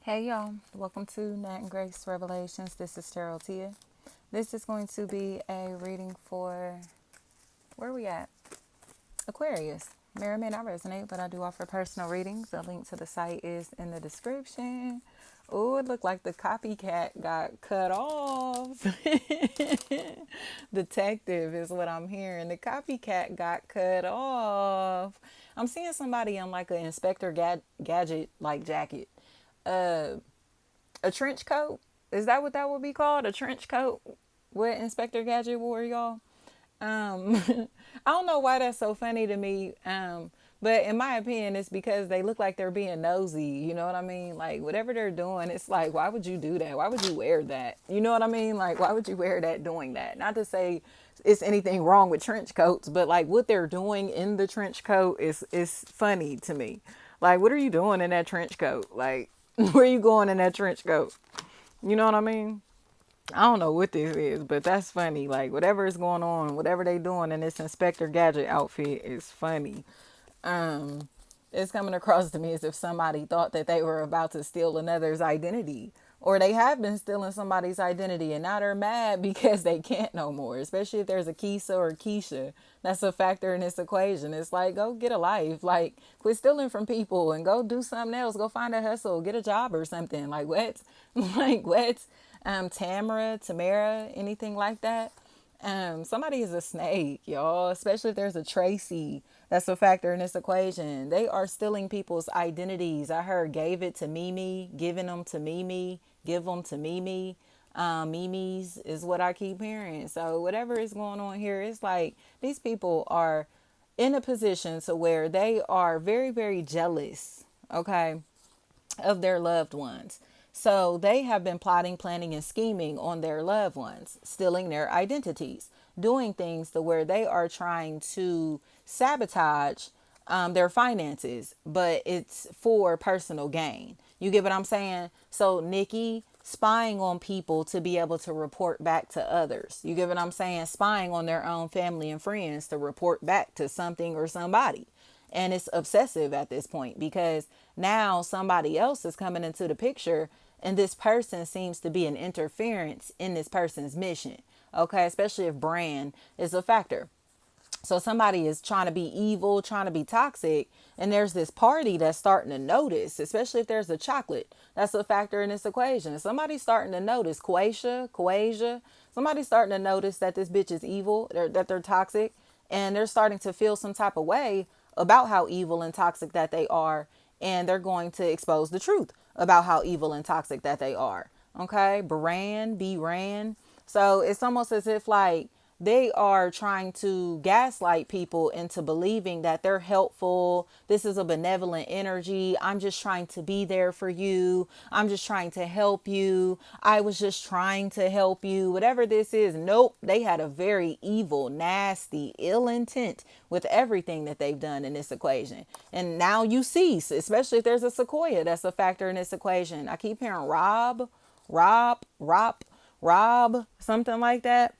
Hey y'all, welcome to Nat and Grace Revelations. This is Tarot Tia. This is going to be a reading for, where are we at? Aquarius. May or may not resonate, but I do offer personal readings. The link to the site is in the description. Oh, it looked like the copycat got cut off. Detective is what I'm hearing. The copycat got cut off. I'm seeing somebody in like an Inspector Gadget like jacket. Uh, a trench coat. Is that what that would be called? A trench coat? What Inspector Gadget wore, y'all? Um, I don't know why that's so funny to me. But in my opinion, it's because they look like they're being nosy. You know what I mean? Like whatever they're doing, it's like, why would you do that? Why would you wear that? You know what I mean? Like, why would you wear that doing that? Not to say it's anything wrong with trench coats, but like what they're doing in the trench coat is funny to me. Like, what are you doing in that trench coat? Like, where are you going in that trench coat? You know what I mean? I don't know what this is, but that's funny. Like whatever is going on, whatever they doing in this Inspector Gadget outfit is funny. Um, it's coming across to me as if somebody thought that they were about to steal another's identity. Or they have been stealing somebody's identity and now they're mad because they can't no more. Especially if there's a Keisha or a Keisha. That's a factor in this equation. It's like, go get a life. Like, quit stealing from people and go do something else. Go find a hustle. Get a job or something. Like, what? Like, what? Tamara, anything like that. Somebody is a snake, y'all, especially if there's a Tracy. That's a factor in this equation. They are stealing people's identities. I heard gave it to Mimi, giving them to Mimi, give them to Mimi. Mimi's is what I keep hearing. So whatever is going on here, it's like these people are in a position to where they are very, very jealous, okay, of their loved ones. So they have been plotting, planning, and scheming on their loved ones, stealing their identities, doing things to where they are trying to sabotage their finances, but it's for personal gain. You get what I'm saying? So Nikki spying on people to be able to report back to others. You get what I'm saying? Spying on their own family and friends to report back to something or somebody. And it's obsessive at this point because now somebody else is coming into the picture and this person seems to be an interference in this person's mission. Okay, especially if brand is a factor. So somebody is trying to be evil, trying to be toxic, and there's this party that's starting to notice, especially if there's a chocolate. That's a factor in this equation. Somebody's starting to notice Quasia. Somebody's starting to notice that this bitch is evil, that they're toxic, and they're starting to feel some type of way about how evil and toxic that they are, and they're going to expose the truth about how evil and toxic that they are. Okay, be ran. So it's almost as if like they are trying to gaslight people into believing that they're helpful. This is a benevolent energy. I'm just trying to be there for you. I'm just trying to help you. I was just trying to help you. Whatever this is, nope. They had a very evil, nasty, ill intent with everything that they've done in this equation. And now you see, especially if there's a sequoia, that's a factor in this equation. I keep hearing Rob, something like that.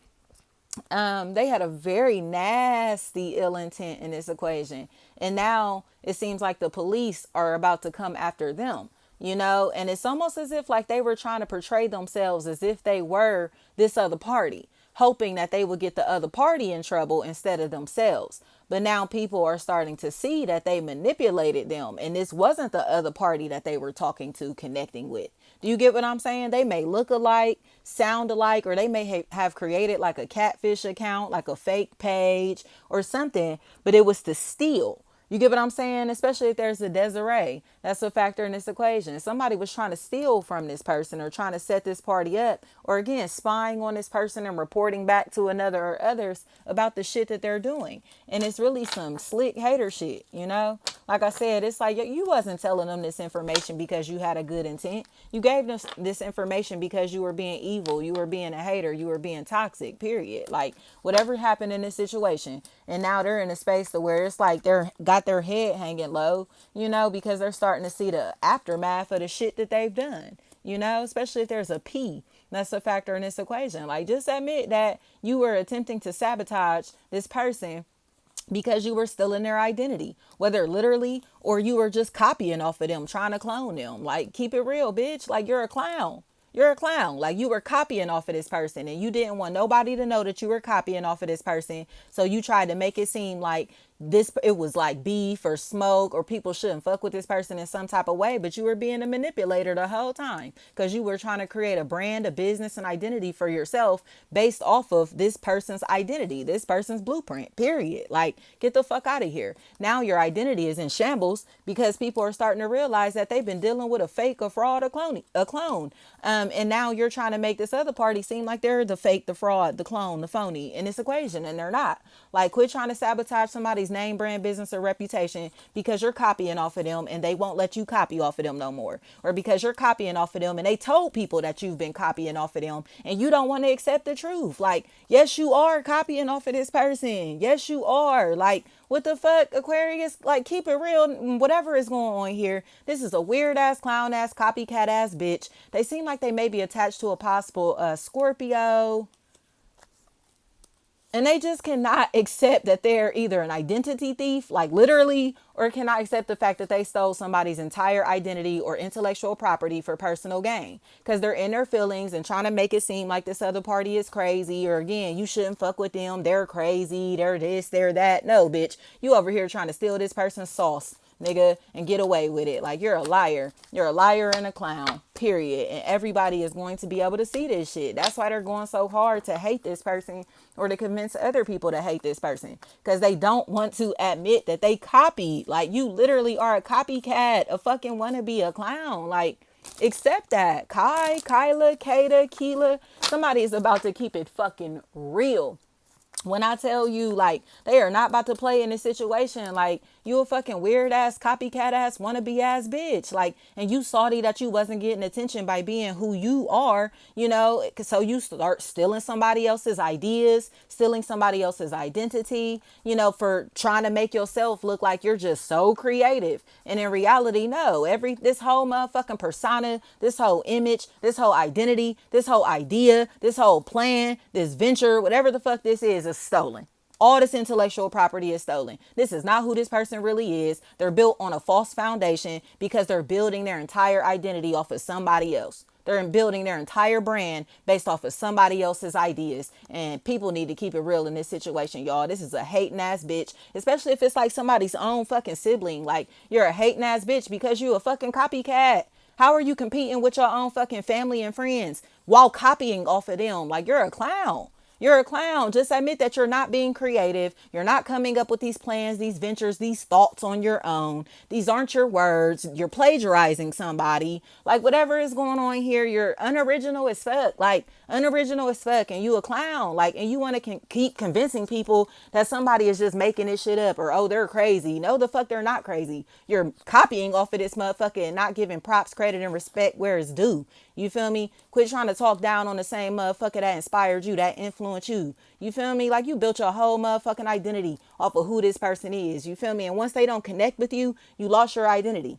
They had a very nasty ill intent in this equation. And now it seems like the police are about to come after them, you know, and it's almost as if like they were trying to portray themselves as if they were this other party, hoping that they would get the other party in trouble instead of themselves. But now people are starting to see that they manipulated them and this wasn't the other party that they were talking to, connecting with. Do you get what I'm saying? They may look alike, sound alike, or they may have created like a catfish account, like a fake page or something, but it was to steal. You get what I'm saying? Especially if there's a Desiree. That's a factor in this equation. Somebody was trying to steal from this person or trying to set this party up, or again, spying on this person and reporting back to another or others about the shit that they're doing. And it's really some slick hater shit, you know? Like I said, it's like you wasn't telling them this information because you had a good intent. You gave them this information because you were being evil, you were being a hater, you were being toxic, period. Like whatever happened in this situation. And now they're in a space to where it's like they're got their head hanging low, you know, because they're starting to see the aftermath of the shit that they've done, you know, especially if there's a P. That's a factor in this equation. Like just admit that you were attempting to sabotage this person because you were still in their identity, whether literally or you were just copying off of them, trying to clone them. Like, keep it real, bitch. Like, you're a clown. You're a clown. Like, you were copying off of this person and you didn't want nobody to know that you were copying off of this person. So you tried to make it seem like this, it was like beef or smoke, or people shouldn't fuck with this person in some type of way, but you were being a manipulator the whole time because you were trying to create a brand, a business, and identity for yourself based off of this person's identity, this person's blueprint, period. Like, get the fuck out of here. Now your identity is in shambles because people are starting to realize that they've been dealing with a fake, a fraud, a clone. And now you're trying to make this other party seem like they're the fake, the fraud, the clone, the phony in this equation, and they're not. Like, quit trying to sabotage somebody's name, brand, business, or reputation because you're copying off of them and they won't let you copy off of them no more. Or because you're copying off of them and they told people that you've been copying off of them and you don't want to accept the truth. Like, yes, you are copying off of this person. Yes, you are. Like, what the fuck, Aquarius? Like, keep it real. Whatever is going on here, this is a weird ass, clown ass, copycat ass bitch. They seem like they may be attached to a possible Scorpio, and they just cannot accept that they're either an identity thief, like literally, or cannot accept the fact that they stole somebody's entire identity or intellectual property for personal gain. Because they're in their feelings and trying to make it seem like this other party is crazy, or again, you shouldn't fuck with them. They're crazy. They're this, they're that. No, bitch. You over here trying to steal this person's sauce, nigga, and get away with it. Like, you're a liar. You're a liar and a clown, period. And everybody is going to be able to see this shit. That's why they're going so hard to hate this person or to convince other people to hate this person, because they don't want to admit that they copied. Like, you literally are a copycat, a fucking wannabe, a clown. Like, accept that. Kyla, Kata, Keela, somebody is about to keep it fucking real. When I tell you, like, they are not about to play in this situation. Like, you a fucking weird ass, copycat ass, wannabe ass bitch. Like, and you salty that you wasn't getting attention by being who you are, you know? So you start stealing somebody else's ideas, stealing somebody else's identity, you know, for trying to make yourself look like you're just so creative. And in reality, no. This whole motherfucking persona, this whole image, this whole identity, this whole idea, this whole plan, this venture, whatever the fuck this is stolen. All this intellectual property is stolen. This is not who this person really is. They're built on a false foundation because they're building their entire identity off of somebody else. They're building their entire brand based off of somebody else's ideas. And people need to keep it real in this situation, y'all. This is a hating ass bitch, especially if it's like somebody's own fucking sibling. Like, you're a hating ass bitch because you a fucking copycat. How are you competing with your own fucking family and friends while copying off of them? Like, you're a clown. You're a clown. Just admit that you're not being creative. You're not coming up with these plans, these ventures, these thoughts on your own. These aren't your words. You're plagiarizing somebody. Like, whatever is going on here, you're unoriginal as fuck. Like, unoriginal as fuck. And you a clown. Like, and you want to keep convincing people that somebody is just making this shit up, or, oh, they're crazy. No, the fuck, they're not crazy. You're copying off of this motherfucker and not giving props, credit, and respect where it's due. You feel me? Quit trying to talk down on the same motherfucker that inspired you, that influenced you. You feel me? Like, you built your whole motherfucking identity off of who this person is. You feel me? And once they don't connect with you, you lost your identity.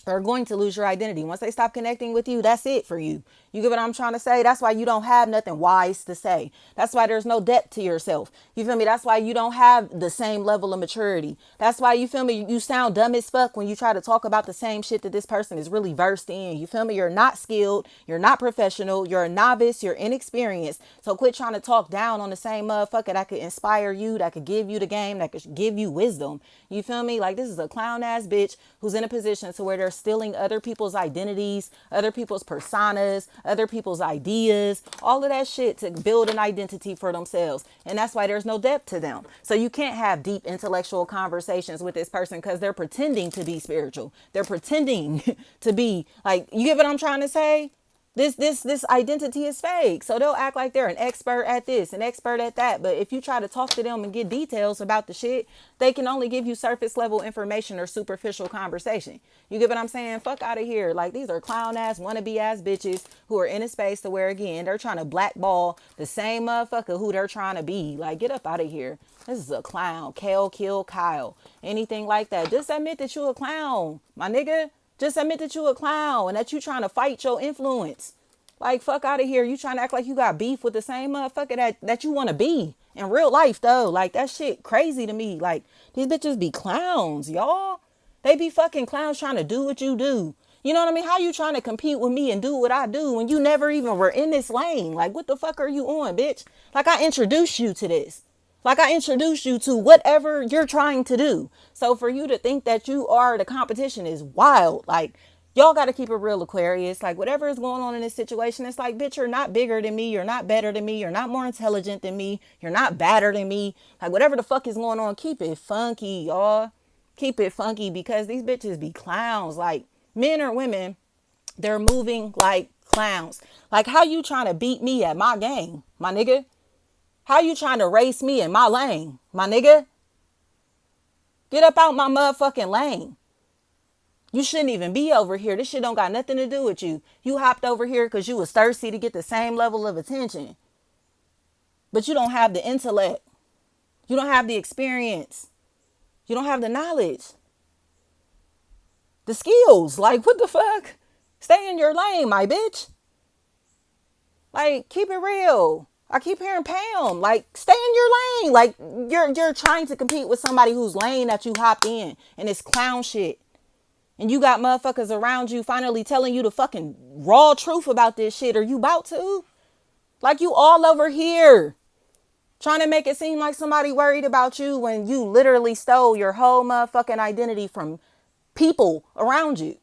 Are going to lose your identity. Once they stop connecting with you, that's it for you. You get what I'm trying to say? That's why you don't have nothing wise to say. That's why there's no depth to yourself. You feel me? That's why you don't have the same level of maturity. That's why, you feel me, you sound dumb as fuck when you try to talk about the same shit that this person is really versed in. You feel me? You're not skilled. You're not professional. You're a novice. You're inexperienced. So quit trying to talk down on the same motherfucker that could inspire you, that could give you the game, that could give you wisdom. You feel me? Like, this is a clown ass bitch who's in a position to where they're stealing other people's identities, other people's personas, other people's ideas, all of that shit to build an identity for themselves. And that's why there's no depth to them. So you can't have deep intellectual conversations with this person because they're pretending to be spiritual. They're pretending to be like, you get what I'm trying to say? This identity is fake. So they'll act like they're an expert at this, an expert at that. But if you try to talk to them and get details about the shit, they can only give you surface level information or superficial conversation. You get what I'm saying? Fuck out of here. Like, these are clown ass, wannabe ass bitches who are in a space to where, again, they're trying to blackball the same motherfucker who they're trying to be. Like, get up out of here. This is a clown. Kale, kill, Kyle. Anything like that. Just admit that you a clown, my nigga. Just admit that you a clown and that you trying to fight your influence. Like, fuck out of here. You trying to act like you got beef with the same motherfucker that you want to be in real life, though. Like, that shit crazy to me. Like, these bitches be clowns, y'all. They be fucking clowns trying to do what you do. You know what I mean? How you trying to compete with me and do what I do when you never even were in this lane? Like, what the fuck are you on, bitch? Like, I introduced you to this. Like, I introduced you to whatever you're trying to do. So for you to think that you are the competition is wild. Like, y'all got to keep it real, Aquarius. Like, whatever is going on in this situation, it's like, bitch, you're not bigger than me. You're not better than me. You're not more intelligent than me. You're not badder than me. Like, whatever the fuck is going on, keep it funky, y'all. Keep it funky, because these bitches be clowns. Like, men or women, they're moving like clowns. Like, how you trying to beat me at my game, my nigga? How you trying to race me in my lane, my nigga? Get up out my motherfucking lane. You shouldn't even be over here. This shit don't got nothing to do with you. You hopped over here because you was thirsty to get the same level of attention. But you don't have the intellect. You don't have the experience. You don't have the knowledge. The skills. Like, what the fuck? Stay in your lane, my bitch. Like, keep it real. I keep hearing Pam. Like, stay in your lane. Like, you're trying to compete with somebody whose lane that you hopped in. And it's clown shit. And you got motherfuckers around you finally telling you the fucking raw truth about this shit. Are you about to? Like, you all over here trying to make it seem like somebody worried about you when you literally stole your whole motherfucking identity from people around you.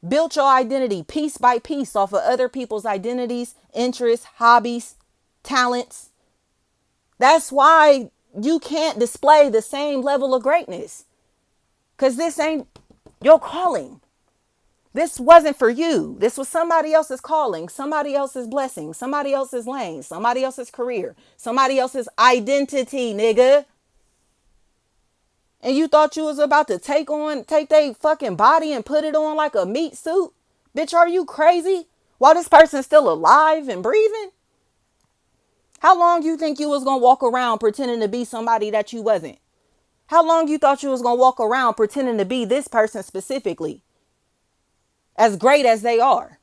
Built your identity piece by piece off of other people's identities, interests, hobbies, talents. That's why you can't display the same level of greatness. Because this ain't your calling. This wasn't for you. This was somebody else's calling, somebody else's blessing, somebody else's lane, somebody else's career, somebody else's identity, nigga. And you thought you was about to take their fucking body and put it on like a meat suit? Bitch, are you crazy? While this person's still alive and breathing? How long you think you was gonna walk around pretending to be somebody that you wasn't? How long you thought you was gonna walk around pretending to be this person specifically? As great as they are,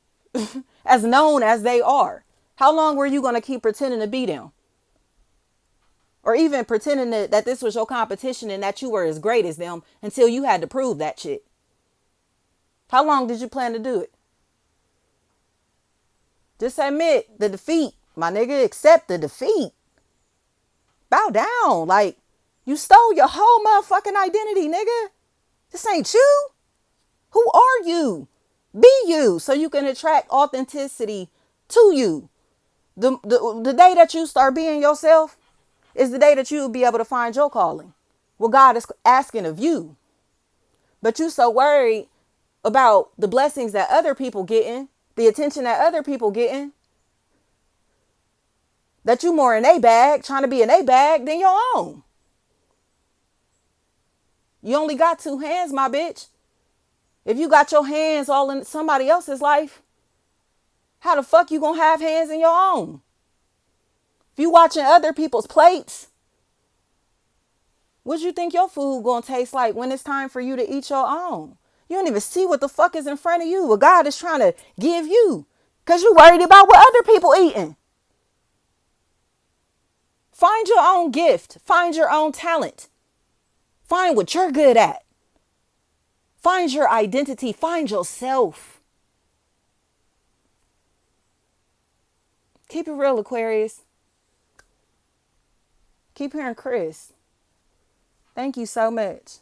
as known as they are. How long were you gonna keep pretending to be them? Or even pretending that this was your competition and that you were as great as them until you had to prove that shit? How long did you plan to do it? Just admit the defeat, my nigga. Accept the defeat. Bow down. Like, you stole your whole motherfucking identity, nigga. This ain't you. Who are you? Be you so you can attract authenticity to you. The day that you start being yourself is the day that you will be able to find your calling. What God is asking of you. But you so worried about the blessings that other people getting, the attention that other people getting, that you more in a bag, trying to be in a bag than your own. You only got two hands, my bitch. If you got your hands all in somebody else's life, how the fuck you gonna have hands in your own? If you watching other people's plates, what you think your food gonna taste like when it's time for you to eat your own? You don't even see what the fuck is in front of you, what God is trying to give you, because you worried about what other people eating. Find your own gift. Find your own talent. Find what you're good at. Find your identity. Find yourself. Keep it real, Aquarius. Keep hearing Chris. Thank you so much.